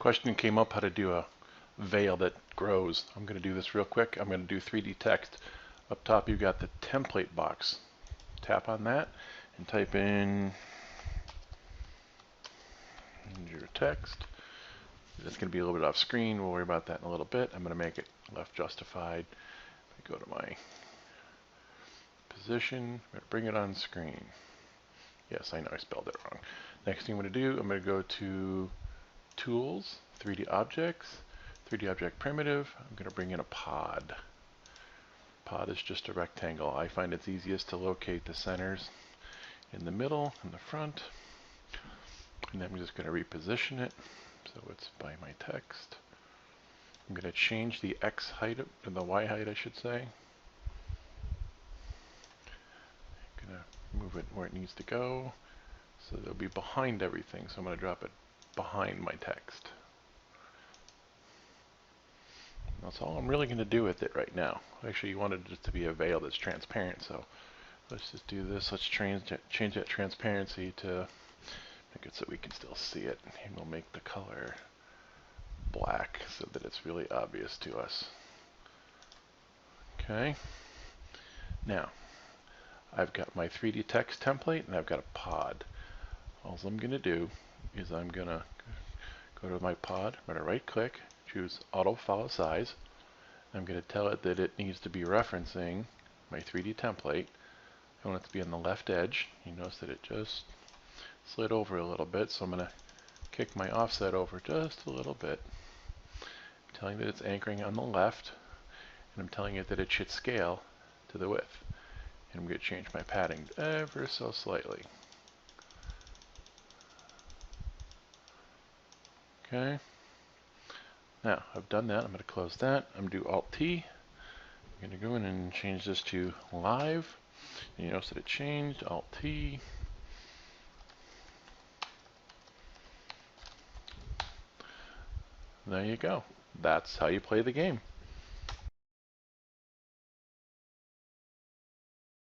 question came up how to do a veil that grows. I'm going to do this real quick. I'm going to do 3D text. Up top you've got the template box. Tap on that and type in your text. That's going to be a little bit off screen. We'll worry about that in a little bit. I'm going to make it left justified. I go to my position. I'm going to bring it on screen. Yes, I know I spelled it wrong. Next thing I'm going to do, I'm going to go to Tools, 3D Objects, 3D Object Primitive. I'm going to bring in a pod. Pod is just a rectangle. I find it's easiest to locate the centers in the middle, in the front. And then I'm just going to reposition it so it's by my text. I'm going to change the X height, or the Y height I should say. I'm going to move it where it needs to go so they'll be behind everything. So I'm going to drop it behind my text. That's all I'm really going to do with it right now. Actually, you wanted it to be a veil that's transparent, so let's just do this. Let's change that transparency to make it so we can still see it, and we'll make the color black so that it's really obvious to us. Okay. Now, I've got my 3D text template and I've got a pod. All I'm going to do is I'm going to go to my pod. I'm going to right click, choose Autofollow Size. I'm going to tell it that it needs to be referencing my 3D template. I want it to be on the left edge. You notice that it just slid over a little bit, so I'm going to kick my offset over just a little bit. I'm telling that it's anchoring on the left, and I'm telling it that it should scale to the width. And I'm going to change my padding ever so slightly. Okay. Now, I've done that. I'm going to close that. I'm going to do Alt-T. I'm going to go in and change this to live. And you notice that it changed. Alt-T. There you go. That's how you play the game.